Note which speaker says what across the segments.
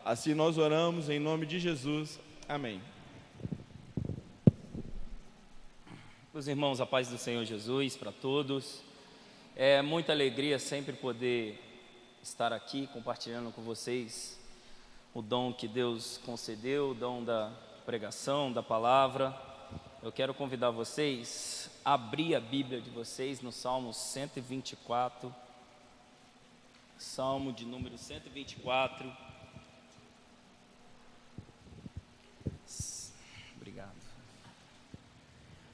Speaker 1: Assim nós oramos em nome de Jesus. Amém.
Speaker 2: Meus irmãos, a paz do Senhor Jesus para todos. É muita alegria sempre poder estar aqui compartilhando com vocês o dom que Deus concedeu, o dom da pregação, da palavra. Eu quero convidar vocês a abrir a Bíblia de vocês no Salmo 124. Salmo de número 124. Obrigado.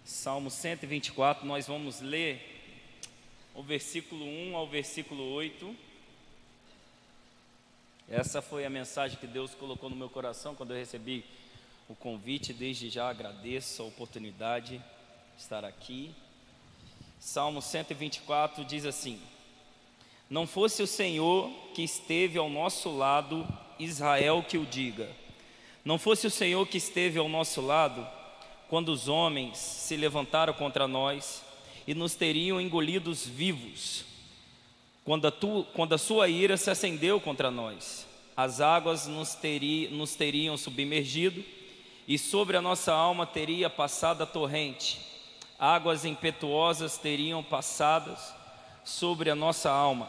Speaker 2: Salmo 124, nós vamos ler o versículo 1 ao versículo 8. Essa foi a mensagem que Deus colocou no meu coração quando eu recebi o convite. Desde já agradeço a oportunidade de estar aqui. Salmo 124 diz assim: Não fosse o Senhor que esteve ao nosso lado, Israel que o diga. Não fosse o Senhor que esteve ao nosso lado, quando os homens se levantaram contra nós e nos teriam engolidos vivos, quando a sua ira se acendeu contra nós, as águas nos teriam submergido e sobre a nossa alma teria passado a torrente, águas impetuosas teriam passado sobre a nossa alma.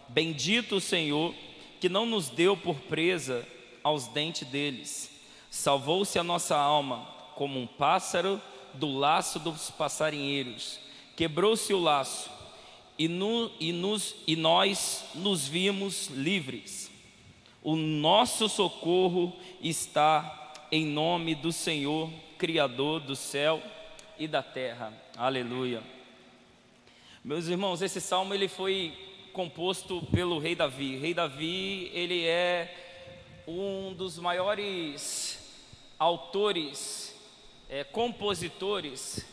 Speaker 2: Bendito o Senhor, que não nos deu por presa aos dentes deles. Salvou-se a nossa alma como um pássaro do laço dos passarinheiros. Quebrou-se o laço e nós nos vimos livres. O nosso socorro está em nome do Senhor, Criador do céu e da terra. Aleluia. Meus irmãos, esse salmo ele foi composto pelo rei Davi. O rei Davi, ele é um dos maiores autores, compositores.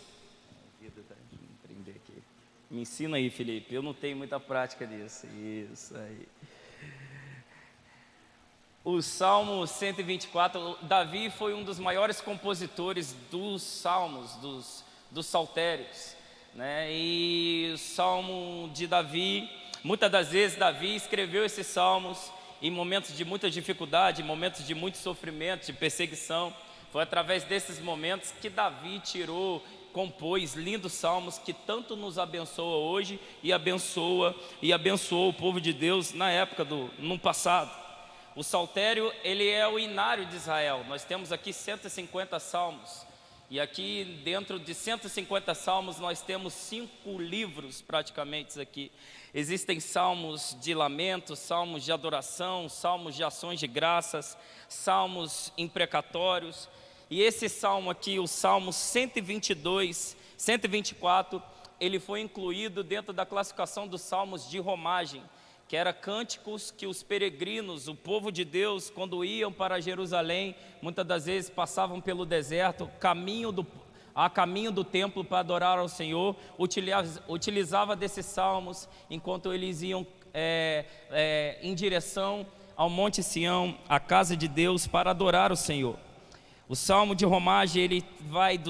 Speaker 2: Me ensina aí, Felipe, eu não tenho muita prática disso. Isso aí. O Salmo 124, Davi foi um dos maiores compositores dos salmos, dos saltérios, né? E o Salmo de Davi, muitas das vezes Davi escreveu esses salmos em momentos de muita dificuldade, em momentos de muito sofrimento, de perseguição. Foi através desses momentos que Davi compôs lindos salmos que tanto nos abençoa hoje e abençoou o povo de Deus na época no passado. O saltério, ele é o inário de Israel. Nós temos aqui 150 salmos. E aqui dentro de 150 salmos nós temos 5 livros praticamente aqui. Existem salmos de lamento, salmos de adoração, salmos de ações de graças, salmos imprecatórios. E esse salmo aqui, o Salmo 124, ele foi incluído dentro da classificação dos salmos de romagem, que era cânticos que os peregrinos, o povo de Deus, quando iam para Jerusalém, muitas das vezes passavam pelo deserto, a caminho do templo para adorar ao Senhor, utilizava desses salmos enquanto eles iam em direção ao Monte Sião, a casa de Deus, para adorar o Senhor. O Salmo de romagem, ele vai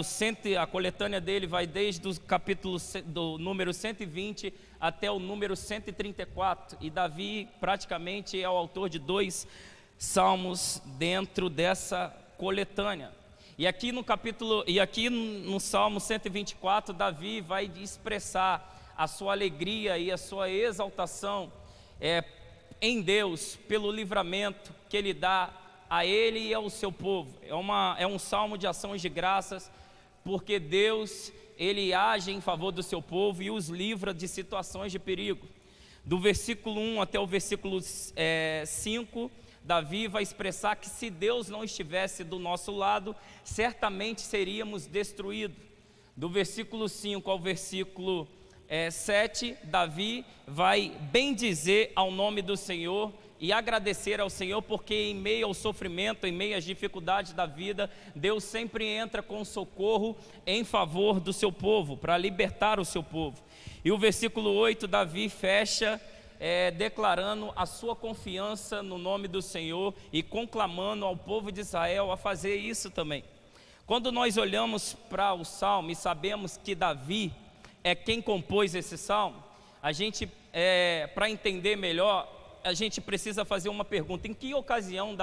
Speaker 2: a coletânea dele vai desde o capítulo do número 120 até o número 134, e Davi praticamente é o autor de 2 salmos dentro dessa coletânea. E aqui no Salmo 124, Davi vai expressar a sua alegria e a sua exaltação em Deus pelo livramento que Ele dá a ele e ao seu povo. É um salmo de ações de graças, porque Deus, Ele age em favor do seu povo e os livra de situações de perigo. Do versículo 1 até o versículo 5, Davi vai expressar que se Deus não estivesse do nosso lado, certamente seríamos destruídos. Do versículo 5 ao versículo 7, Davi vai bendizer ao nome do Senhor e agradecer ao Senhor, porque em meio ao sofrimento, em meio às dificuldades da vida, Deus sempre entra com socorro em favor do seu povo, para libertar o seu povo. E o versículo 8, Davi fecha declarando a sua confiança no nome do Senhor e conclamando ao povo de Israel a fazer isso também. Quando nós olhamos para o salmo e sabemos que Davi é quem compôs esse salmo, a gente, para entender melhor, a gente precisa fazer uma pergunta: em que ocasião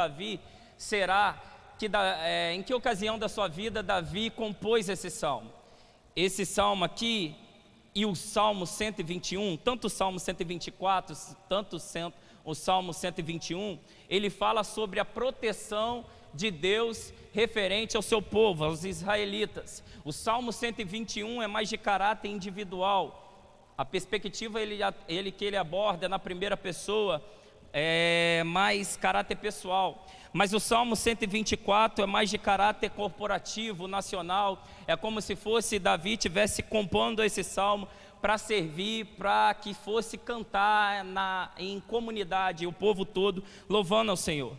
Speaker 2: em que ocasião da sua vida Davi compôs esse salmo? Esse salmo aqui e o Salmo 121, tanto o Salmo 124, tanto o Salmo 121, ele fala sobre a proteção de Deus referente ao seu povo, aos israelitas. O Salmo 121 é mais de caráter individual. A perspectiva que ele aborda na primeira pessoa é mais caráter pessoal. Mas o Salmo 124 é mais de caráter corporativo, nacional. É como se fosse Davi estivesse compondo esse salmo para servir, para que fosse cantar em comunidade, o povo todo louvando ao Senhor.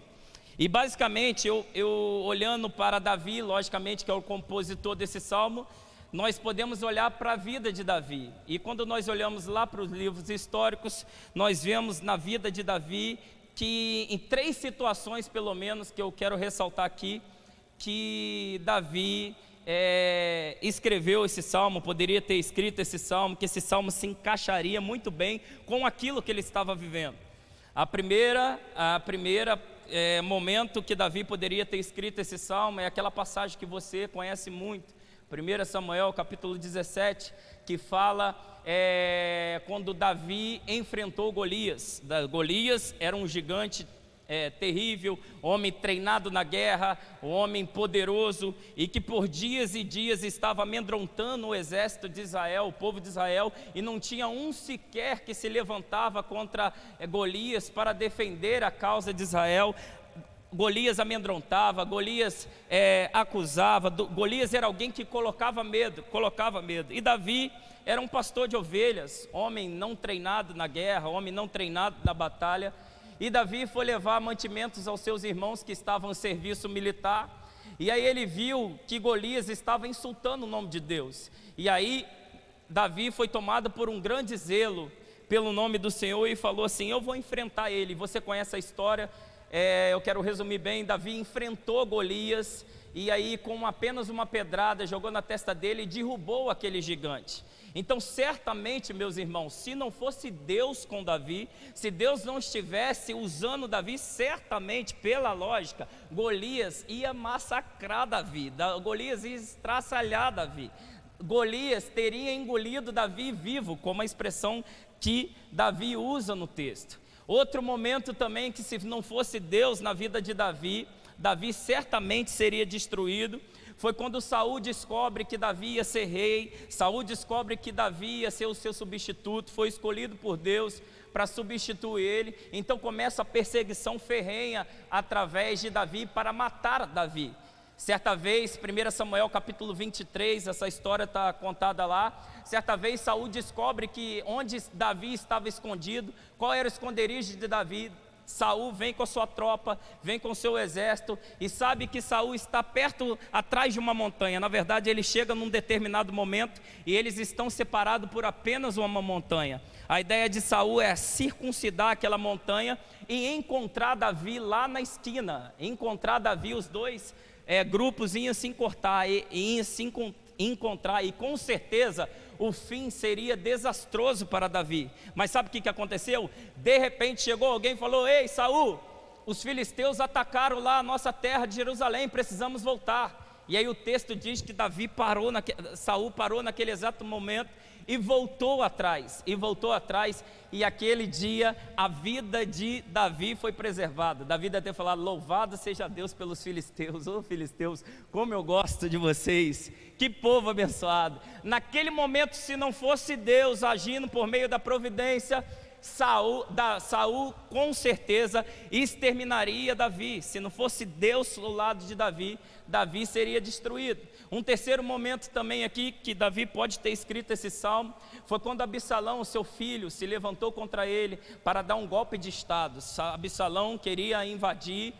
Speaker 2: E basicamente, eu olhando para Davi, logicamente que é o compositor desse salmo, nós podemos olhar para a vida de Davi. E quando nós olhamos lá para os livros históricos, nós vemos na vida de Davi que em 3 situações, pelo menos, que eu quero ressaltar aqui, que Davi escreveu esse salmo, poderia ter escrito esse salmo, que esse salmo se encaixaria muito bem com aquilo que ele estava vivendo. A primeira momento que Davi poderia ter escrito esse salmo é aquela passagem que você conhece muito, 1 Samuel capítulo 17, que fala quando Davi enfrentou Golias. Golias era um gigante terrível, homem treinado na guerra, um homem poderoso, e que por dias e dias estava amedrontando o exército de Israel, o povo de Israel, e não tinha um sequer que se levantava contra Golias para defender a causa de Israel. Golias amedrontava, Golias acusava, Golias era alguém que colocava medo, e Davi era um pastor de ovelhas, homem não treinado na guerra, homem não treinado na batalha, e Davi foi levar mantimentos aos seus irmãos que estavam em serviço militar, e aí ele viu que Golias estava insultando o nome de Deus, e aí Davi foi tomado por um grande zelo pelo nome do Senhor e falou assim: eu vou enfrentar ele. Você conhece a história, eu quero resumir bem. Davi enfrentou Golias, e aí com apenas uma pedrada jogou na testa dele e derrubou aquele gigante. Então certamente, meus irmãos, se não fosse Deus com Davi, se Deus não estivesse usando Davi, certamente, pela lógica, Golias ia massacrar Davi, Golias ia estraçalhar Davi, Golias teria engolido Davi vivo, como a expressão que Davi usa no texto. Outro momento também que, se não fosse Deus na vida de Davi, Davi certamente seria destruído, foi quando Saul descobre que Davi ia ser rei. Saul descobre que Davi ia ser o seu substituto, foi escolhido por Deus para substituir ele. Então começa a perseguição ferrenha através de Davi para matar Davi. Certa vez, 1 Samuel capítulo 23, essa história está contada lá. Certa vez Saul descobre que onde Davi estava escondido, qual era o esconderijo de Davi. Saul vem com a sua tropa, vem com o seu exército, e sabe que Saul está perto, atrás de uma montanha. Na verdade, ele chega num determinado momento e eles estão separados por apenas uma montanha. A ideia de Saul é circuncidar aquela montanha e encontrar Davi lá na esquina. Encontrar Davi, os dois grupos iam se encontrar, e com certeza o fim seria desastroso para Davi. Mas sabe o que aconteceu? De repente chegou alguém e falou: ei, Saul, os filisteus atacaram lá a nossa terra de Jerusalém, precisamos voltar. E aí o texto diz que Saul parou naquele exato momento e voltou atrás, e aquele dia a vida de Davi foi preservada. Davi deve ter falado: louvado seja Deus pelos filisteus. Ô filisteus, como eu gosto de vocês, que povo abençoado. Naquele momento, se não fosse Deus agindo por meio da providência, Saul com certeza exterminaria Davi. Se não fosse Deus ao lado de Davi, Davi seria destruído. Um terceiro momento também aqui que Davi pode ter escrito esse salmo foi quando Absalão, seu filho, se levantou contra ele para dar um golpe de estado. Absalão queria invadir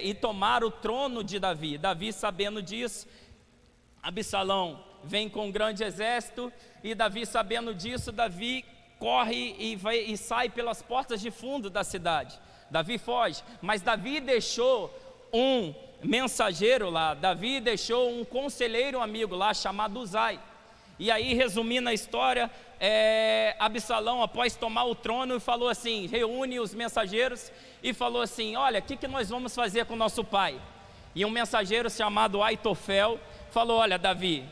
Speaker 2: e tomar o trono de Davi. Davi, sabendo disso, Absalão vem com um grande exército, e Davi, sabendo disso, Davi corre e sai pelas portas de fundo da cidade. Davi foge, mas Davi deixou um mensageiro lá, Davi deixou um conselheiro amigo lá chamado Uzai. E aí, resumindo a história, Absalão, após tomar o trono, falou assim, reúne os mensageiros e falou assim, olha, o que nós vamos fazer com o nosso pai? E um mensageiro chamado Aitofel falou, olha, Davi,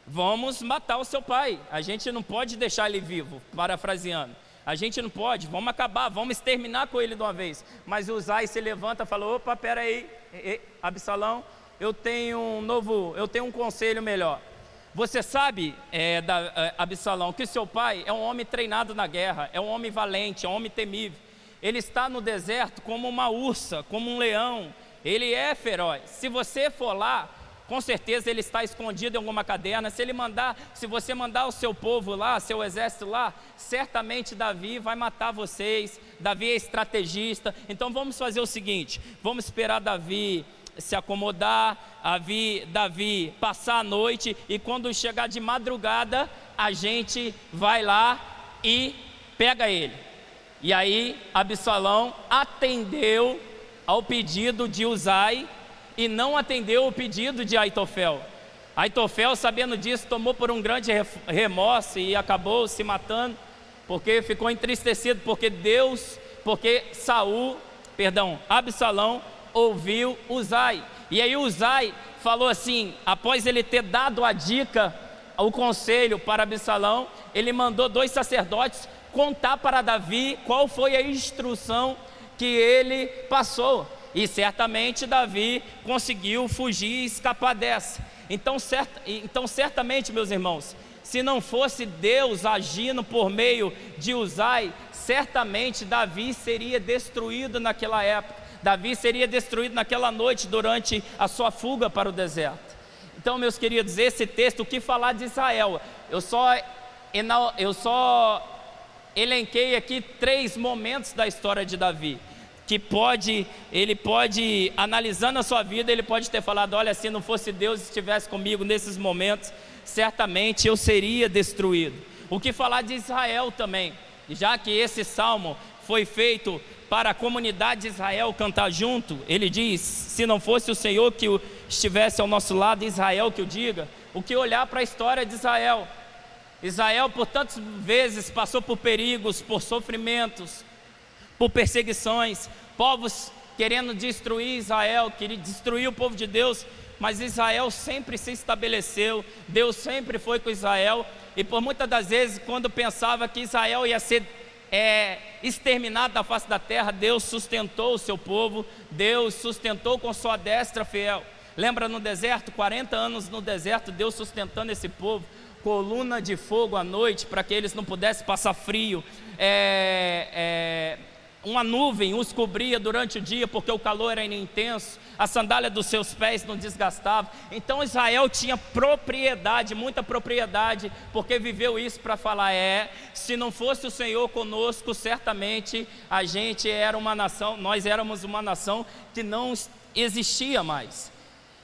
Speaker 2: vamos matar o seu pai, a gente não pode deixar ele vivo, parafraseando, a gente não pode, vamos acabar, vamos exterminar com ele de uma vez. Mas Uzai se levanta e falou, opa, peraí, Absalão, eu tenho um conselho melhor. Você sabe, Absalão, que seu pai é um homem treinado na guerra, é um homem valente, é um homem temível. Ele está no deserto como uma ursa, como um leão, ele é feroz. Se você for lá, com certeza ele está escondido em alguma caverna. Se você mandar o seu povo lá, seu exército lá, certamente Davi vai matar vocês. Davi é estrategista. Então vamos fazer o seguinte, vamos esperar Davi se acomodar, Davi passar a noite, e quando chegar de madrugada, a gente vai lá e pega ele. E aí Absalão atendeu ao pedido de Uzai e não atendeu o pedido de Aitofel. Aitofel, sabendo disso, tomou por um grande remorso e acabou se matando, porque ficou entristecido, porque Absalão ouviu Uzai. E aí Uzai falou assim, após ele ter dado a dica, o conselho para Absalão, ele mandou 2 sacerdotes contar para Davi qual foi a instrução que ele passou. E certamente Davi conseguiu fugir e escapar dessa. Então certamente, meus irmãos, se não fosse Deus agindo por meio de Uzai, certamente Davi seria destruído naquela época. Davi seria destruído naquela noite durante a sua fuga para o deserto. Então, meus queridos, esse texto, o que falar de Israel? Eu só elenquei aqui 3 momentos da história de Davi, que ele pode, analisando a sua vida, ele pode ter falado, olha, se não fosse Deus estivesse comigo nesses momentos, certamente eu seria destruído. O que falar de Israel também, já que esse salmo foi feito para a comunidade de Israel cantar junto, ele diz, se não fosse o Senhor que estivesse ao nosso lado, Israel que o diga. O que olhar para a história de Israel? Israel por tantas vezes passou por perigos, por sofrimentos, por perseguições, povos querendo destruir Israel, querendo destruir o povo de Deus, mas Israel sempre se estabeleceu, Deus sempre foi com Israel, e por muitas das vezes, quando pensava que Israel ia ser exterminado da face da terra, Deus sustentou o seu povo, Deus sustentou com sua destra fiel. Lembra no deserto, 40 anos no deserto, Deus sustentando esse povo, coluna de fogo à noite, para que eles não pudessem passar frio, uma nuvem os cobria durante o dia, porque o calor era intenso, a sandália dos seus pés não desgastava. Então Israel tinha propriedade, muita propriedade, porque viveu isso para falar, se não fosse o Senhor conosco, certamente a gente era uma nação, nós éramos uma nação que não existia mais.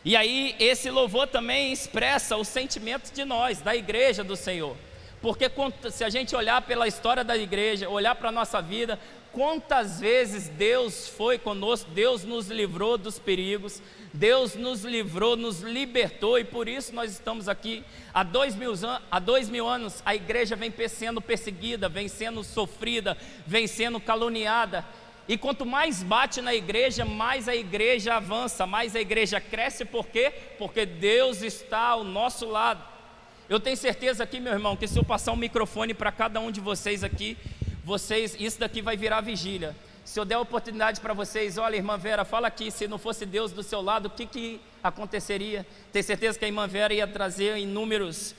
Speaker 2: E aí esse louvor também expressa o sentimento de nós, da igreja do Senhor, porque se a gente olhar pela história da igreja, olhar para a nossa vida, quantas vezes Deus foi conosco, Deus nos livrou dos perigos, Deus nos livrou, nos libertou, e por isso nós estamos aqui. Há 2000 anos a igreja vem sendo perseguida, vem sendo sofrida, vem sendo caluniada, e quanto mais bate na igreja, mais a igreja avança, mais a igreja cresce. Por quê? Porque Deus está ao nosso lado. Eu tenho certeza aqui, meu irmão, que se eu passar um microfone para cada um de vocês aqui, isso daqui vai virar vigília. Se eu der a oportunidade para vocês, olha, irmã Vera, fala aqui, se não fosse Deus do seu lado, o que aconteceria? Tenho certeza que a irmã Vera ia trazer inúmeros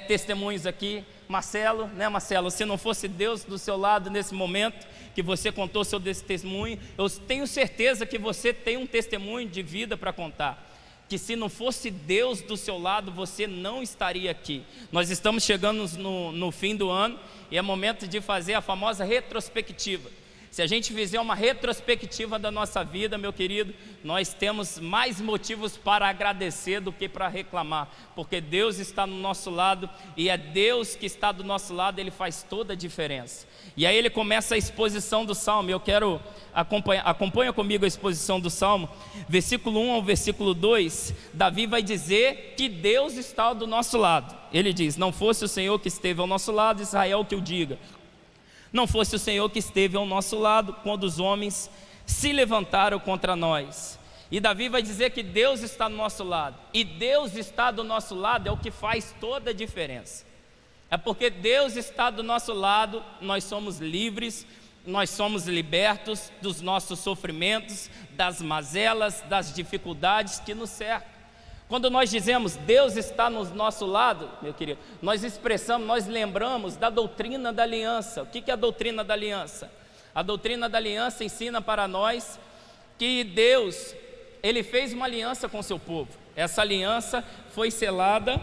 Speaker 2: testemunhos aqui. Marcelo, Marcelo, se não fosse Deus do seu lado nesse momento, que você contou seu testemunho, eu tenho certeza que você tem um testemunho de vida para contar, que se não fosse Deus do seu lado, você não estaria aqui. Nós estamos chegando no fim do ano, e é momento de fazer a famosa retrospectiva. Se a gente fizer uma retrospectiva da nossa vida, meu querido, nós temos mais motivos para agradecer do que para reclamar, porque Deus está no nosso lado, e é Deus que está do nosso lado, Ele faz toda a diferença. E aí ele começa a exposição do Salmo. Eu quero acompanha comigo a exposição do Salmo, versículo 1 ao versículo 2. Davi vai dizer que Deus está do nosso lado. Ele diz: não fosse o Senhor que esteve ao nosso lado, Israel que o diga. Não fosse o Senhor que esteve ao nosso lado quando os homens se levantaram contra nós. E Davi vai dizer que Deus está do nosso lado. E Deus está do nosso lado é o que faz toda a diferença. É porque Deus está do nosso lado, nós somos livres, nós somos libertos dos nossos sofrimentos, das mazelas, das dificuldades que nos cercam. Quando nós dizemos Deus está no nosso lado, meu querido, nós expressamos, nós lembramos da doutrina da aliança. O que é a doutrina da aliança? A doutrina da aliança ensina para nós que Deus, Ele fez uma aliança com o seu povo. Essa aliança foi selada,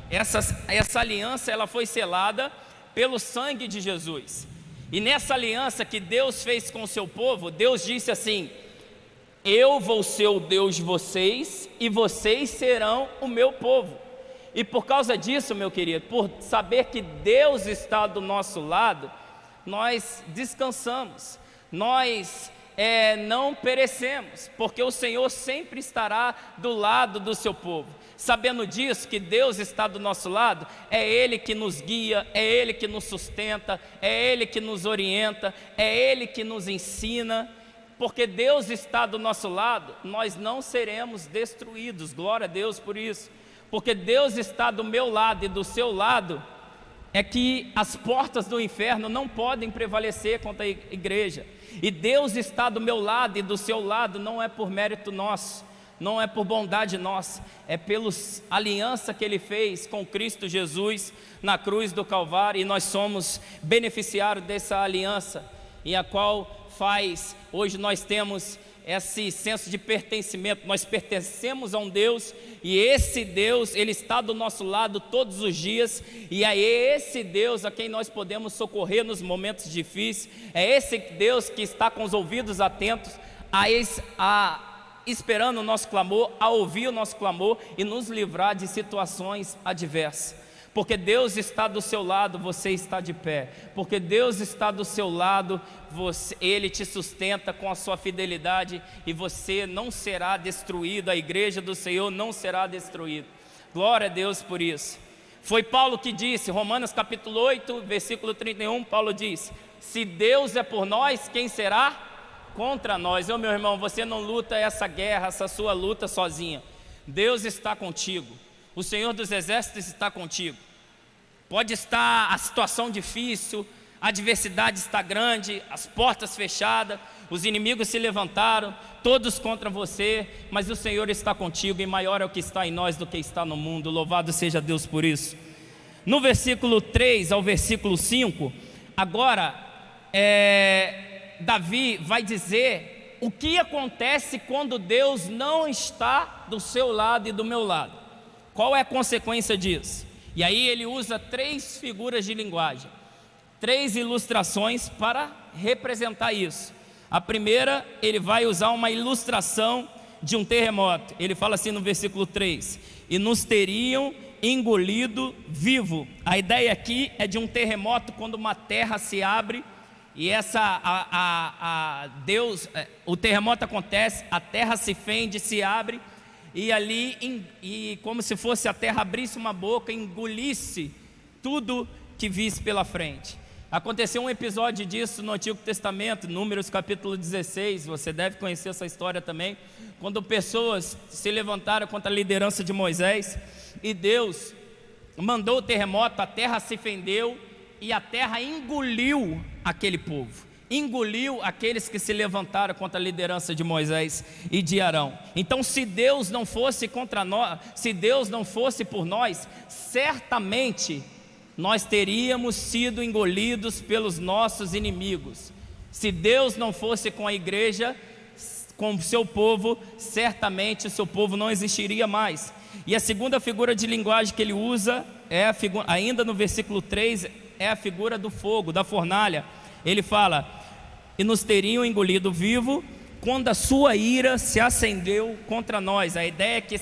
Speaker 2: essa aliança ela foi selada pelo sangue de Jesus. E nessa aliança que Deus fez com o seu povo, Deus disse assim: eu vou ser o Deus de vocês e vocês serão o meu povo. E por causa disso, meu querido, por saber que Deus está do nosso lado, nós descansamos, nós não perecemos, porque o Senhor sempre estará do lado do seu povo. Sabendo disso, que Deus está do nosso lado, é Ele que nos guia, é Ele que nos sustenta, é Ele que nos orienta, é Ele que nos ensina. Porque Deus está do nosso lado, nós não seremos destruídos. Glória a Deus por isso. Porque Deus está do meu lado e do seu lado, é que as portas do inferno não podem prevalecer contra a igreja. E Deus está do meu lado e do seu lado, não é por mérito nosso, não é por bondade nossa, é pela aliança que Ele fez com Cristo Jesus na cruz do Calvário. E nós somos beneficiários dessa aliança, em a qual hoje nós temos esse senso de pertencimento. Nós pertencemos a um Deus, e esse Deus, Ele está do nosso lado todos os dias, e é esse Deus a quem nós podemos socorrer nos momentos difíceis. É esse Deus que está com os ouvidos atentos esperando o nosso clamor, a ouvir o nosso clamor e nos livrar de situações adversas. Porque Deus está do seu lado, você está de pé. Porque Deus está do seu lado, Ele te sustenta com a sua fidelidade, e você não será destruído, a igreja do Senhor não será destruída. Glória a Deus por isso. Foi Paulo que disse, Romanos capítulo 8, versículo 31, Paulo diz: se Deus é por nós, quem será contra nós? Meu irmão, você não luta essa guerra, essa sua luta sozinha. Deus está contigo. O Senhor dos Exércitos está contigo. Pode estar a situação difícil, a adversidade está grande, as portas fechadas, os inimigos se levantaram, todos contra você, mas o Senhor está contigo, e maior é o que está em nós do que está no mundo. Louvado seja Deus por isso. No versículo 3 ao versículo 5, agora Davi vai dizer o que acontece quando Deus não está do seu lado e do meu lado. Qual é a consequência disso? E aí ele usa 3 figuras de linguagem, 3 ilustrações para representar isso. A primeira, ele vai usar uma ilustração de um terremoto. Ele fala assim no versículo 3: e nos teriam engolido vivo. A ideia aqui é de um terremoto, quando uma terra se abre, e o terremoto acontece, a terra se fende, se abre, e ali, como se fosse a terra abrisse uma boca, engolisse tudo que visse pela frente. Aconteceu um episódio disso no Antigo Testamento, Números capítulo 16, você deve conhecer essa história também, quando pessoas se levantaram contra a liderança de Moisés, e Deus mandou o terremoto, a terra se fendeu, e a terra engoliu aquele povo. Engoliu aqueles que se levantaram contra a liderança de Moisés e de Arão. Então, se Deus não fosse contra nós, se Deus não fosse por nós, certamente nós teríamos sido engolidos pelos nossos inimigos. Se Deus não fosse com a igreja, com o seu povo, certamente o seu povo não existiria mais. E a segunda figura de linguagem que ele usa, ainda no versículo 3, é a figura do fogo, da fornalha. Ele fala: e nos teriam engolido vivo, quando a sua ira se acendeu contra nós. A ideia é que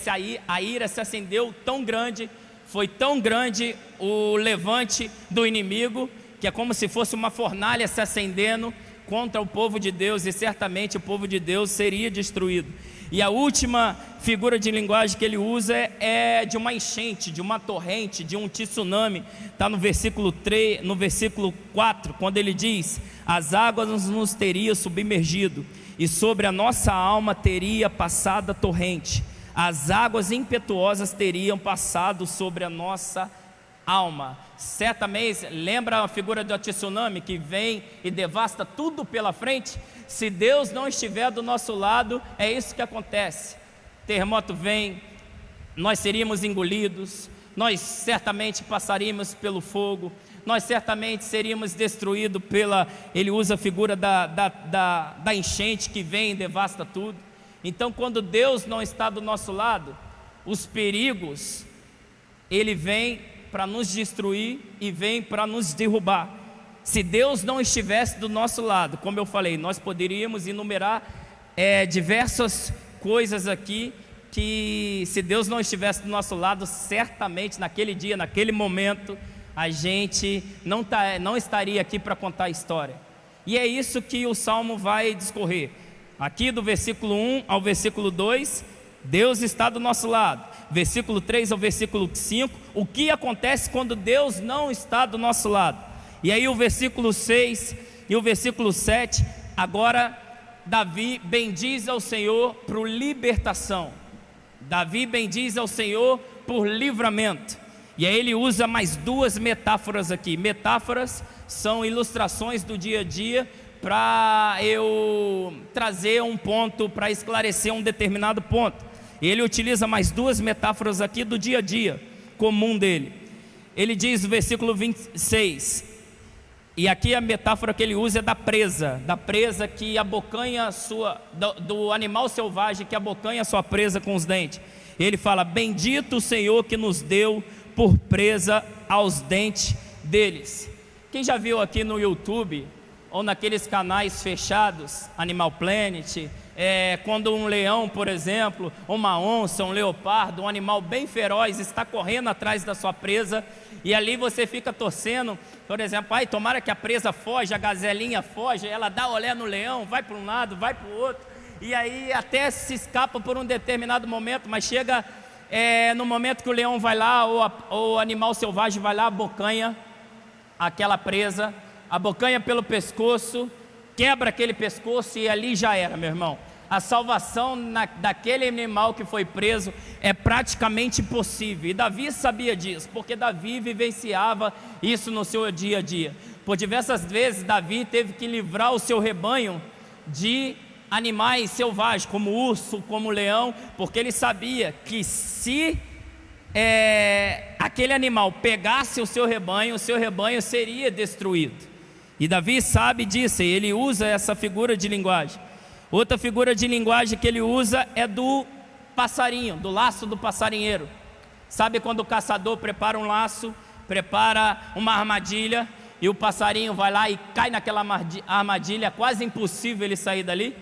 Speaker 2: a ira se acendeu tão grande, foi tão grande o levante do inimigo, que é como se fosse uma fornalha se acendendo contra o povo de Deus, e certamente o povo de Deus seria destruído. E a última figura de linguagem que ele usa é de uma enchente, de uma torrente, de um tsunami. Está no versículo 3, no versículo 4, quando ele diz: as águas nos teriam submergido, e sobre a nossa alma teria passado a torrente. As águas impetuosas teriam passado sobre a nossa alma. Certamente, lembra a figura do tsunami que vem e devasta tudo pela frente? Se Deus não estiver do nosso lado, é isso que acontece. Terremoto vem, nós seríamos engolidos, nós certamente passaríamos pelo fogo, nós certamente seríamos destruídos pela... Ele usa a figura da enchente que vem e devasta tudo. Então, quando Deus não está do nosso lado, os perigos, Ele vem para nos destruir e vem para nos derrubar. Se Deus não estivesse do nosso lado, como eu falei, nós poderíamos enumerar diversas coisas aqui, que se Deus não estivesse do nosso lado, certamente naquele dia, naquele momento, a gente não estaria aqui para contar a história. E é isso que o Salmo vai discorrer. Aqui do versículo 1 ao versículo 2, Deus está do nosso lado. Versículo 3 ao versículo 5, o que acontece quando Deus não está do nosso lado? E aí o versículo 6 e o versículo 7, agora Davi bendiz ao Senhor por libertação. Davi bendiz ao Senhor por livramento. E aí ele usa mais duas metáforas aqui. Metáforas são ilustrações do dia a dia, para eu trazer um ponto, para esclarecer um determinado ponto. Ele utiliza mais duas metáforas aqui do dia a dia comum dele. Ele diz no versículo 26, e aqui a metáfora que ele usa é da presa que abocanha do animal selvagem que abocanha a sua presa com os dentes. Ele fala: bendito o Senhor que nos deu por presa aos dentes deles. Quem já viu aqui no YouTube ou naqueles canais fechados, Animal Planet, quando um leão, por exemplo, uma onça, um leopardo, um animal bem feroz está correndo atrás da sua presa, e ali você fica torcendo, por exemplo, ai, tomara que a presa foge, a gazelinha foge, ela dá olé no leão, vai para um lado, vai para o outro, e aí até se escapa por um determinado momento, mas chega no momento que o leão vai lá, ou o animal selvagem vai lá, abocanha aquela presa, abocanha pelo pescoço, quebra aquele pescoço e ali já era, meu irmão. A salvação daquele animal que foi preso é praticamente impossível. E Davi sabia disso, porque Davi vivenciava isso no seu dia a dia. Por diversas vezes Davi teve que livrar o seu rebanho de animais selvagens, como urso, como leão, porque ele sabia que se aquele animal pegasse o seu rebanho seria destruído. E Davi sabe disso, e ele usa essa figura de linguagem. Outra figura de linguagem que ele usa é do passarinho, do laço do passarinheiro. Sabe quando o caçador prepara um laço, prepara uma armadilha, e o passarinho vai lá e cai naquela armadilha, é quase impossível ele sair dali?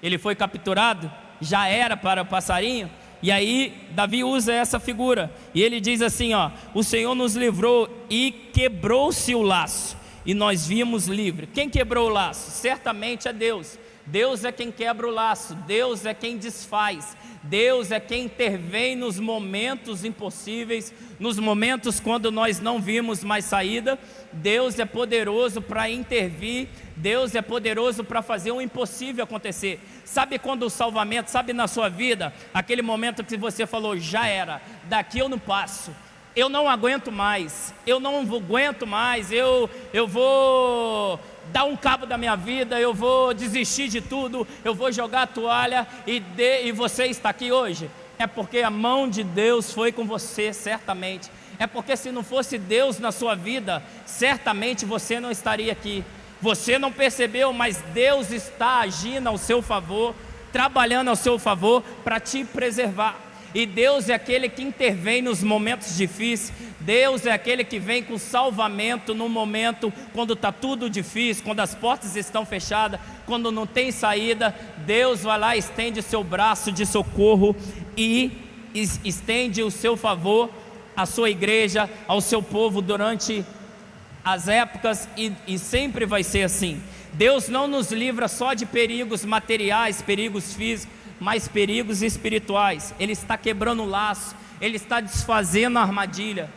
Speaker 2: Ele foi capturado, já era para o passarinho. E aí Davi usa essa figura, e ele diz assim, ó: o Senhor nos livrou e quebrou-se o laço, e nós vimos livre. Quem quebrou o laço? Certamente é Deus. Deus é quem quebra o laço, Deus é quem desfaz, Deus é quem intervém nos momentos impossíveis, nos momentos quando nós não vimos mais saída. Deus é poderoso para intervir, Deus é poderoso para fazer o impossível acontecer. Sabe quando o salvamento, sabe na sua vida, aquele momento que você falou, já era, daqui eu não passo, eu não aguento mais, eu vou dar um cabo da minha vida, eu vou desistir de tudo, eu vou jogar a toalha, e você está aqui hoje? É porque a mão de Deus foi com você, certamente. É porque se não fosse Deus na sua vida, certamente você não estaria aqui. Você não percebeu, mas Deus está agindo ao seu favor, trabalhando ao seu favor para te preservar. E Deus é aquele que intervém nos momentos difíceis. Deus é aquele que vem com salvamento no momento quando está tudo difícil, quando as portas estão fechadas, quando não tem saída. Deus vai lá, estende seu braço de socorro e estende o seu favor à sua igreja, ao seu povo durante as épocas, e sempre vai ser assim. Deus não nos livra só de perigos materiais, perigos físicos, mas perigos espirituais. Ele está quebrando o laço, Ele está desfazendo a armadilha.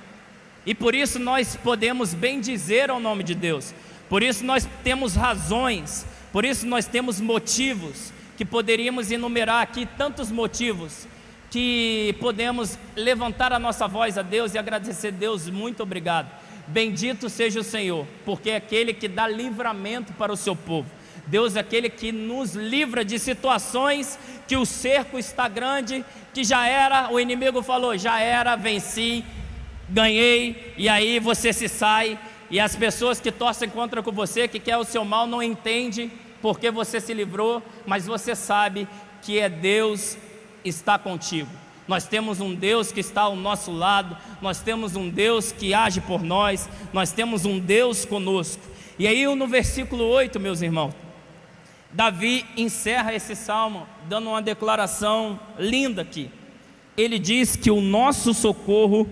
Speaker 2: E por isso nós podemos bem dizer ao nome de Deus. Por isso nós temos razões, por isso nós temos motivos, que poderíamos enumerar aqui tantos motivos, que podemos levantar a nossa voz a Deus e agradecer. Deus, muito obrigado. Bendito seja o Senhor, porque é aquele que dá livramento para o seu povo. Deus é aquele que nos livra de situações que o cerco está grande, que já era, o inimigo falou, já era, venci, ganhei, e aí você se sai, e as pessoas que torcem contra com você, que quer o seu mal, não entendem porque você se livrou, mas você sabe que é Deus está contigo. Nós temos um Deus que está ao nosso lado, nós temos um Deus que age por nós, nós temos um Deus conosco. E aí no versículo 8, meus irmãos, Davi encerra esse salmo dando uma declaração linda aqui. Ele diz que o nosso socorro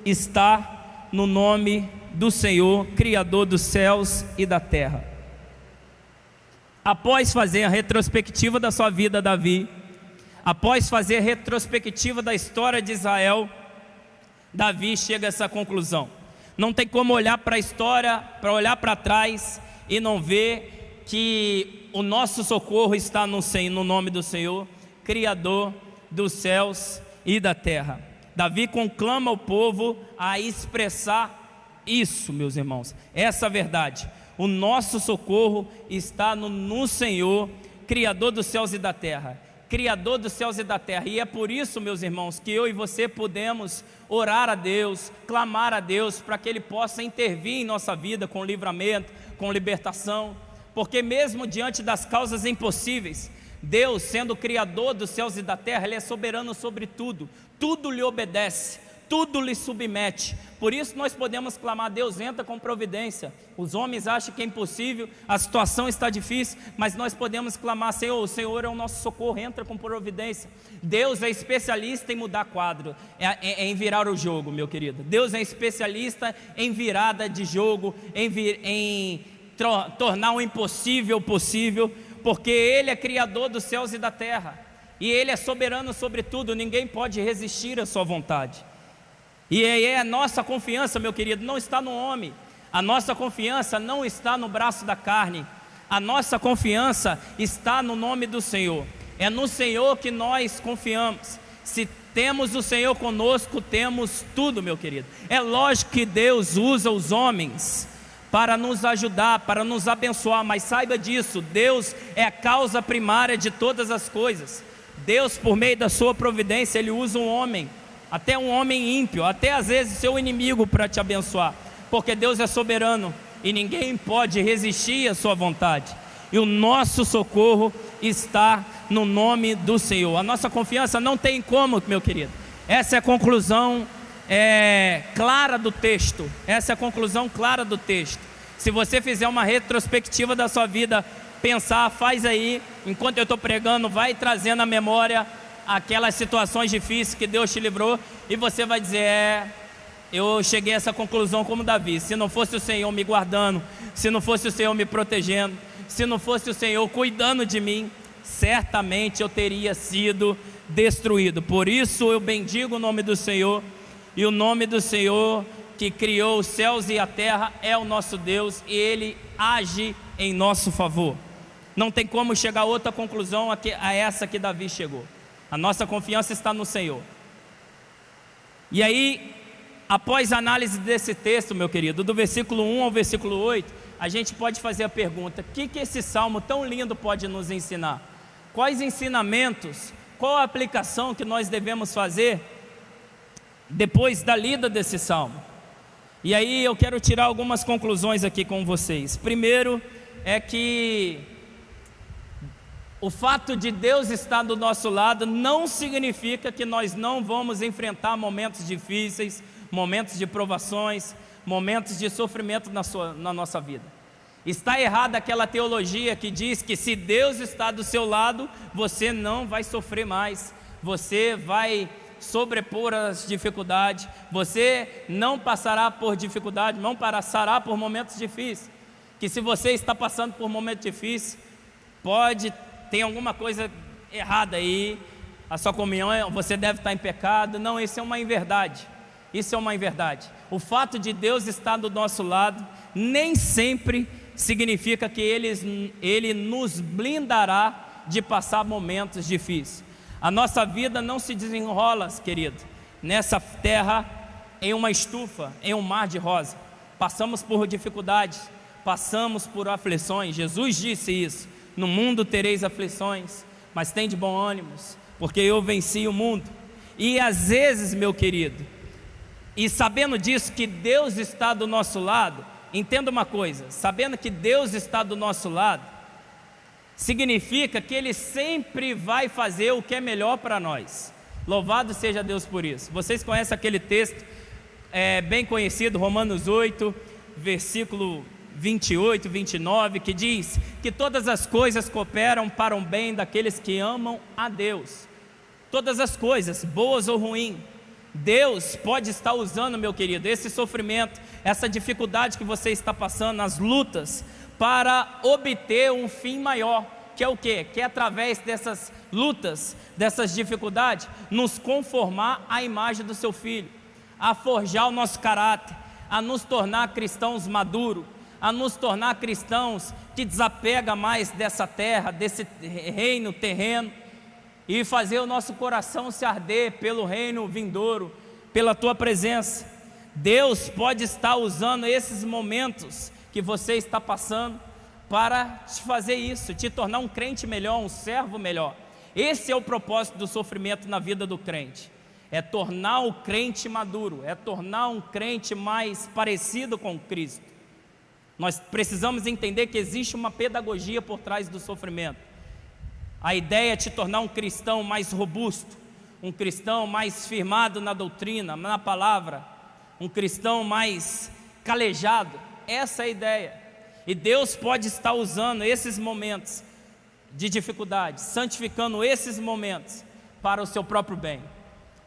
Speaker 2: está no nome do Senhor, Criador dos céus e da terra. Após fazer a retrospectiva da sua vida, Davi, após fazer a retrospectiva da história de Israel, Davi chega a essa conclusão. Não tem como olhar para a história, para olhar para trás e não ver que o nosso socorro está no nome do Senhor, Criador dos céus e da terra. Davi conclama o povo a expressar isso, meus irmãos, essa verdade. O nosso socorro está no Senhor, Criador dos céus e da terra. Criador dos céus e da terra. E é por isso, meus irmãos, que eu e você podemos orar a Deus, clamar a Deus, para que Ele possa intervir em nossa vida com livramento, com libertação. Porque mesmo diante das causas impossíveis, Deus, sendo o Criador dos céus e da terra, Ele é soberano sobre tudo. Tudo lhe obedece, tudo lhe submete. Por isso nós podemos clamar: Deus, entra com providência. Os homens acham que é impossível, a situação está difícil, mas nós podemos clamar: Senhor, o Senhor é o nosso socorro, entra com providência. Deus é especialista em mudar quadro, em virar o jogo, meu querido. Deus é especialista em virada de jogo, em tornar o impossível possível, porque Ele é Criador dos céus e da terra, e Ele é soberano sobre tudo. Ninguém pode resistir à sua vontade. E aí a nossa confiança, meu querido, não está no homem. A nossa confiança não está no braço da carne. A nossa confiança está no nome do Senhor. É no Senhor que nós confiamos. Se temos o Senhor conosco, temos tudo, meu querido. É lógico que Deus usa os homens para nos ajudar, para nos abençoar, mas saiba disso, Deus é a causa primária de todas as coisas. Deus, por meio da sua providência, Ele usa um homem, até um homem ímpio, até às vezes seu inimigo, para te abençoar, porque Deus é soberano e ninguém pode resistir à sua vontade. E o nosso socorro está no nome do Senhor. A nossa confiança não tem como, meu querido. Essa é a conclusão clara do texto. Essa é a conclusão clara do texto. Se você fizer uma retrospectiva da sua vida, pensar, faz aí, enquanto eu estou pregando, vai trazendo à memória aquelas situações difíceis que Deus te livrou, e você vai dizer: eu cheguei a essa conclusão como Davi. Se não fosse o Senhor me guardando, se não fosse o Senhor me protegendo, se não fosse o Senhor cuidando de mim, certamente eu teria sido destruído. Por isso eu bendigo o nome do Senhor, e o nome do Senhor que criou os céus e a terra é o nosso Deus, e Ele age em nosso favor. Não tem como chegar a outra conclusão a essa que Davi chegou. A nossa confiança está no Senhor. E aí, após a análise desse texto, meu querido, do versículo 1 ao versículo 8, a gente pode fazer a pergunta: o que esse salmo tão lindo pode nos ensinar? Quais ensinamentos, qual a aplicação que nós devemos fazer depois da lida desse salmo? E aí eu quero tirar algumas conclusões aqui com vocês. Primeiro é que O fato de Deus estar do nosso lado não significa que nós não vamos enfrentar momentos difíceis, momentos de provações, momentos de sofrimento na nossa vida. Está errada aquela teologia que diz que se Deus está do seu lado, você não vai sofrer mais, você vai sobrepor as dificuldades, você não passará por dificuldade, não passará por momentos difíceis. Que se você está passando por momentos difíceis, tem alguma coisa errada aí, a sua comunhão, você deve estar em pecado. Não, isso é uma inverdade. Isso é uma inverdade. O fato de Deus estar do nosso lado nem sempre significa que Ele nos blindará de passar momentos difíceis. A nossa vida não se desenrola, querido, nessa terra em uma estufa, em um mar de rosa. Passamos por dificuldades, passamos por aflições. Jesus disse isso: no mundo tereis aflições, mas tende bom ânimo, porque eu venci o mundo. E às vezes, meu querido, e sabendo disso, que Deus está do nosso lado, entenda uma coisa: sabendo que Deus está do nosso lado, significa que Ele sempre vai fazer o que é melhor para nós. Louvado seja Deus por isso. Vocês conhecem aquele texto bem conhecido, Romanos 8, versículo 28, 29, que diz que todas as coisas cooperam para o bem daqueles que amam a Deus. Todas as coisas, boas ou ruins, Deus pode estar usando, meu querido, esse sofrimento, essa dificuldade que você está passando, as lutas, para obter um fim maior, que é o quê? Que é através dessas lutas, dessas dificuldades, nos conformar à imagem do seu Filho, a forjar o nosso caráter, a nos tornar cristãos maduros, a nos tornar cristãos que desapega mais dessa terra, desse reino terreno, e fazer o nosso coração se arder pelo reino vindouro, pela tua presença. Deus pode estar usando esses momentos que você está passando para te fazer isso, te tornar um crente melhor, um servo melhor. Esse é o propósito do sofrimento na vida do crente, é tornar o crente maduro, é tornar um crente mais parecido com Cristo. Nós precisamos entender que existe uma pedagogia por trás do sofrimento. A ideia é te tornar um cristão mais robusto, um cristão mais firmado na doutrina, na palavra, um cristão mais calejado. Essa é a ideia. E Deus pode estar usando esses momentos de dificuldade, santificando esses momentos para o seu próprio bem,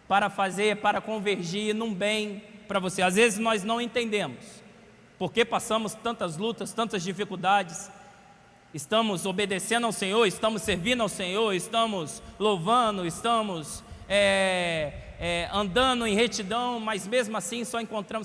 Speaker 2: para convergir num bem para você. Às vezes nós não entendemos porque passamos tantas lutas, tantas dificuldades. Estamos obedecendo ao Senhor, estamos servindo ao Senhor, estamos louvando, estamos andando em retidão, mas mesmo assim só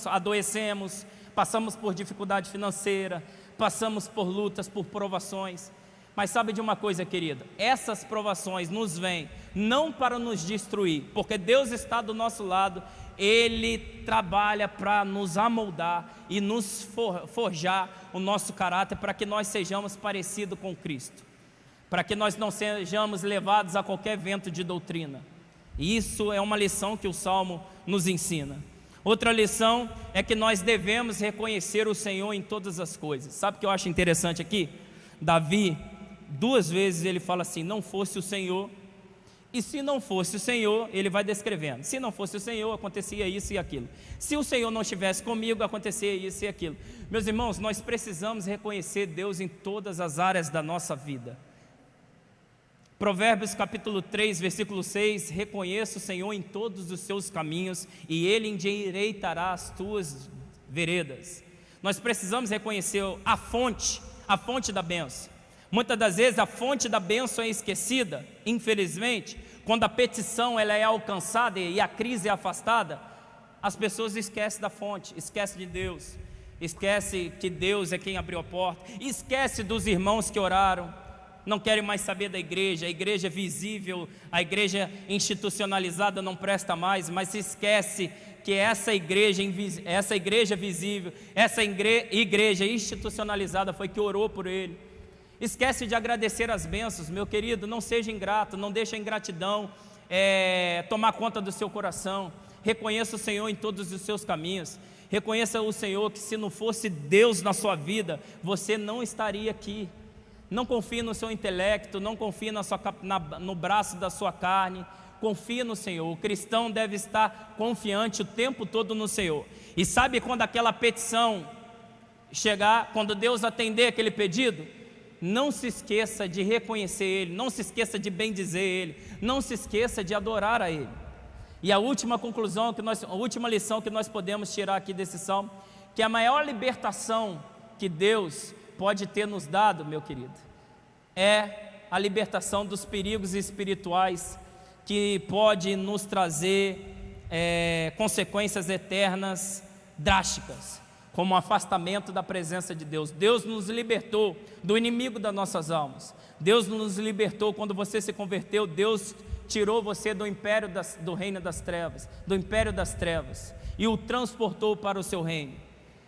Speaker 2: adoecemos, passamos por dificuldade financeira, passamos por lutas, por provações. Mas sabe de uma coisa, querida? Essas provações nos vêm não para nos destruir, porque Deus está do nosso lado. Ele trabalha para nos amoldar e nos forjar o nosso caráter, para que nós sejamos parecidos com Cristo, para que nós não sejamos levados a qualquer vento de doutrina. Isso é uma lição que o Salmo nos ensina. Outra lição é que nós devemos reconhecer o Senhor em todas as coisas. Sabe o que eu acho interessante aqui? Davi, 2 vezes ele fala assim: não fosse o Senhor. E se não fosse o Senhor, ele vai descrevendo: se não fosse o Senhor, acontecia isso e aquilo. Se o Senhor não estivesse comigo, acontecia isso e aquilo. Meus irmãos, nós precisamos reconhecer Deus em todas as áreas da nossa vida. Provérbios capítulo 3, versículo 6: reconheça o Senhor em todos os seus caminhos, e Ele endireitará as tuas veredas. Nós precisamos reconhecer a fonte da bênção. Muitas das vezes a fonte da bênção é esquecida, infelizmente. Quando a petição ela é alcançada e a crise é afastada, as pessoas esquecem da fonte, esquecem de Deus, esquecem que Deus é quem abriu a porta, esquecem dos irmãos que oraram, não querem mais saber da igreja. A igreja visível, a igreja institucionalizada não presta mais, mas se esquece que essa igreja visível, essa igreja institucionalizada foi que orou por ele. Esquece de agradecer as bênçãos, meu querido. Não seja ingrato, não deixe a ingratidão tomar conta do seu coração. Reconheça o Senhor em todos os seus caminhos. Reconheça o Senhor, que se não fosse Deus na sua vida, você não estaria aqui. Não confie no seu intelecto, não confie no braço da sua carne, confie no Senhor. O cristão deve estar confiante o tempo todo no Senhor. E sabe quando aquela petição chegar, quando Deus atender aquele pedido, não se esqueça de reconhecer Ele, não se esqueça de bendizer Ele, não se esqueça de adorar a Ele. E a última conclusão, a última lição que nós podemos tirar aqui desse salmo, que a maior libertação que Deus pode ter nos dado, meu querido, é a libertação dos perigos espirituais que pode nos trazer consequências eternas drásticas, como o afastamento da presença de Deus. Deus nos libertou do inimigo das nossas almas. Deus nos libertou quando você se converteu. Deus tirou você do império do reino das trevas, do império das trevas, e o transportou para o seu reino.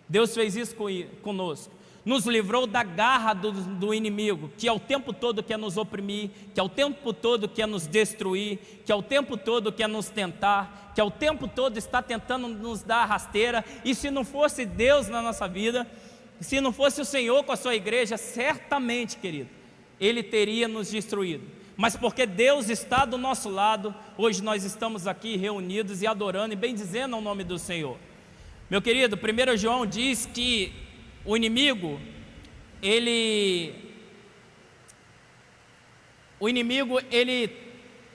Speaker 2: Deus fez isso conosco. Nos livrou da garra do inimigo, que ao tempo todo quer nos oprimir, que ao tempo todo quer nos destruir, que ao tempo todo quer nos tentar, que ao tempo todo está tentando nos dar a rasteira. E se não fosse Deus na nossa vida, se não fosse o Senhor com a sua igreja, certamente, querido, Ele teria nos destruído. Mas porque Deus está do nosso lado, hoje nós estamos aqui reunidos e adorando e bendizendo ao nome do Senhor. Meu querido, 1 João diz que o inimigo, ele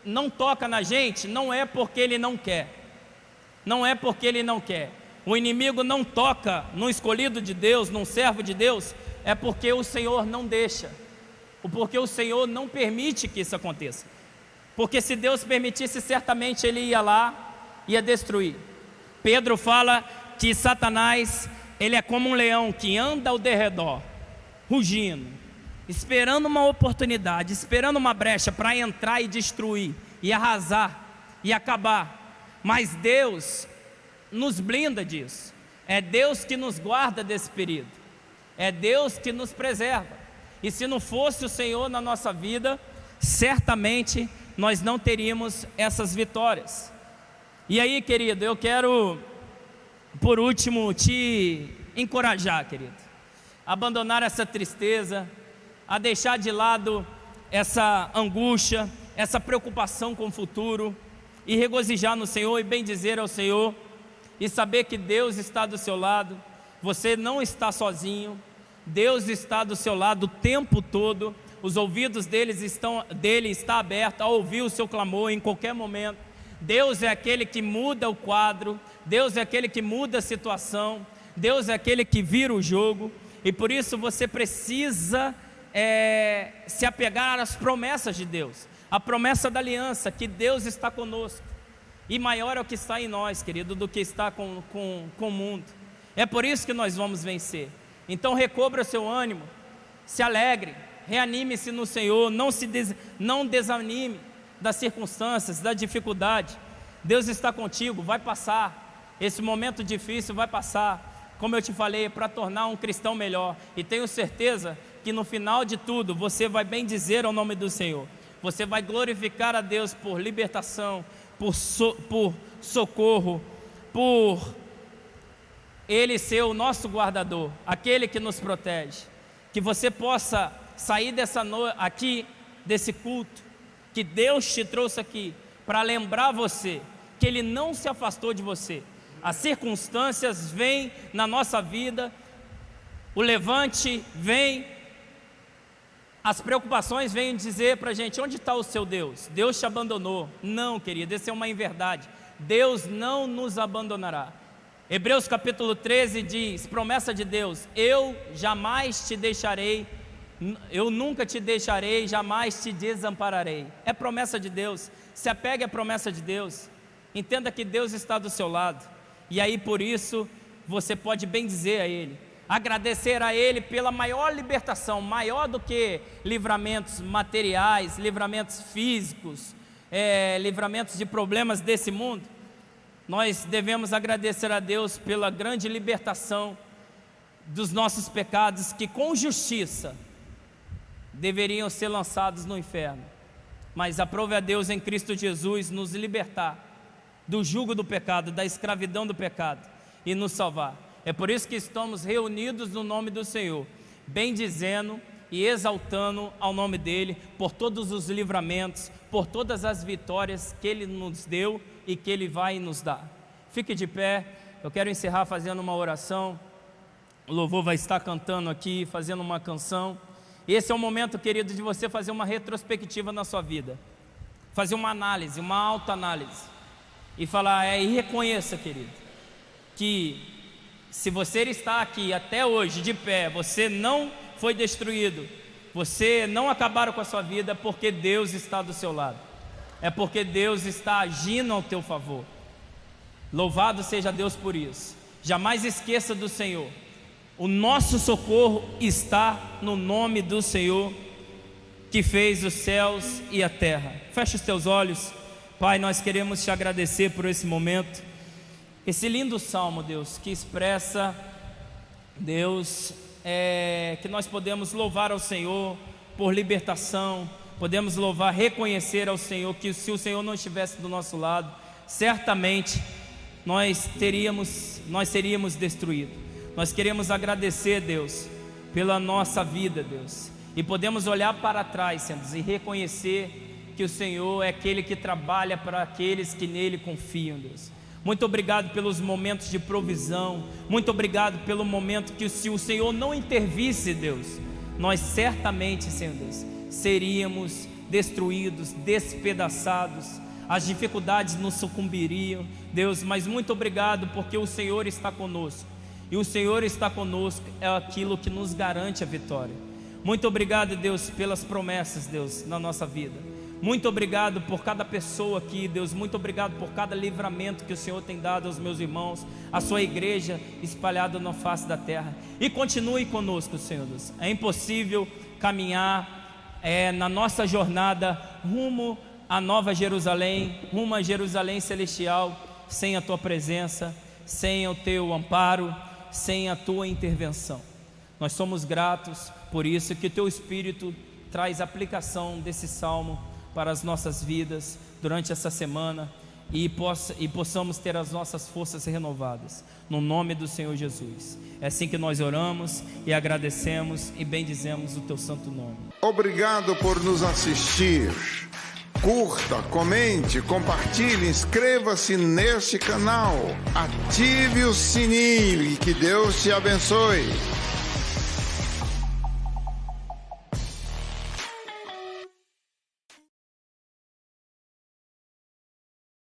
Speaker 2: não toca na gente, não é porque ele não quer. Não é porque ele não quer. O inimigo não toca no escolhido de Deus, num servo de Deus, é porque o Senhor não deixa. Porque o Senhor não permite que isso aconteça. Porque se Deus permitisse, certamente Ele ia lá, ia destruir. Pedro fala que Satanás, ele é como um leão que anda ao derredor, rugindo, esperando uma oportunidade, esperando uma brecha para entrar e destruir, e arrasar, e acabar. Mas Deus nos blinda disso. É Deus que nos guarda desse perigo. É Deus que nos preserva. E se não fosse o Senhor na nossa vida, certamente nós não teríamos essas vitórias. E aí, querido, eu quero, por último, te encorajar, querido, a abandonar essa tristeza, a deixar de lado essa angústia, essa preocupação com o futuro, e regozijar no Senhor e bendizer ao Senhor, e saber que Deus está do seu lado. Você não está sozinho. Deus está do seu lado o tempo todo. Os ouvidos dele está aberto a ouvir o seu clamor em qualquer momento. Deus é aquele que muda o quadro. Deus é aquele que muda a situação. Deus é aquele que vira o jogo. E por isso você precisa se apegar às promessas de Deus. A promessa da aliança, que Deus está conosco. E maior é o que está em nós, querido, do que está com o mundo. É por isso que nós vamos vencer. Então recobra o seu ânimo, se alegre, reanime-se no Senhor, não desanime das circunstâncias, da dificuldade. Deus está contigo, vai passar, esse momento difícil vai passar, como eu te falei, para tornar um cristão melhor. E tenho certeza que no final de tudo, você vai bendizer ao nome do Senhor, você vai glorificar a Deus por libertação, por socorro, por Ele ser o nosso guardador, aquele que nos protege. Que você possa sair aqui desse culto, que Deus te trouxe aqui para lembrar você que Ele não se afastou de você. As circunstâncias vêm na nossa vida, o levante vem, as preocupações vêm dizer para a gente: onde está o seu Deus? Deus te abandonou. Não, querido, essa é uma inverdade. Deus não nos abandonará. Hebreus capítulo 13 diz, promessa de Deus: eu jamais te deixarei, eu nunca te deixarei, jamais te desampararei. É promessa de Deus. Se apegue à promessa de Deus. Entenda que Deus está do seu lado. E aí por isso você pode bendizer a Ele, agradecer a Ele pela maior libertação, maior do que livramentos materiais, livramentos físicos, livramentos de problemas desse mundo. Nós devemos agradecer a Deus pela grande libertação dos nossos pecados, que com justiça deveriam ser lançados no inferno. Mas aprove a Deus em Cristo Jesus nos libertar do jugo do pecado, da escravidão do pecado, e nos salvar. É por isso que estamos reunidos no nome do Senhor, bendizendo e exaltando ao nome dEle, por todos os livramentos, por todas as vitórias que Ele nos deu e que Ele vai nos dar. Fique de pé, eu quero encerrar fazendo uma oração. O louvor vai estar cantando aqui, fazendo uma canção. Esse é o momento, querido, de você fazer uma retrospectiva na sua vida, fazer uma análise, uma autoanálise, e falar, e reconheça, querido, que se você está aqui até hoje de pé, você não foi destruído, você não acabaram com a sua vida, porque Deus está do seu lado, é porque Deus está agindo ao teu favor. Louvado seja Deus por isso. Jamais esqueça do Senhor. O nosso socorro está no nome do Senhor, que fez os céus e a terra. Feche os teus olhos. Pai, nós queremos te agradecer por esse momento, esse lindo salmo, Deus, que expressa, Deus, que nós podemos louvar ao Senhor por libertação, podemos louvar, reconhecer ao Senhor que se o Senhor não estivesse do nosso lado, certamente nós seríamos destruídos. Nós queremos agradecer, Deus, pela nossa vida, Deus, e podemos olhar para trás, Senhor, e reconhecer que o Senhor é aquele que trabalha para aqueles que nele confiam, Deus. Muito obrigado pelos momentos de provisão, muito obrigado pelo momento que, se o Senhor não intervisse, Deus, nós certamente, Senhor Deus, seríamos destruídos, despedaçados, as dificuldades nos sucumbiriam, Deus, mas muito obrigado porque o Senhor está conosco. E o Senhor está conosco, é aquilo que nos garante a vitória. Muito obrigado, Deus, pelas promessas, Deus, na nossa vida. Muito obrigado por cada pessoa aqui, Deus. Muito obrigado por cada livramento que o Senhor tem dado aos meus irmãos, à sua igreja espalhada na face da terra. E continue conosco, Senhor Deus. É impossível caminhar na nossa jornada rumo à Nova Jerusalém, rumo a Jerusalém celestial, sem a tua presença, sem o teu amparo, sem a tua intervenção. Nós somos gratos por isso, que o teu Espírito traz aplicação desse salmo para as nossas vidas durante essa semana, e possamos ter as nossas forças renovadas, no nome do Senhor Jesus. É assim que nós oramos e agradecemos e bendizemos o teu santo nome.
Speaker 3: Obrigado por nos assistir. Curta, comente, compartilhe, inscreva-se neste canal, ative o sininho e que Deus te abençoe.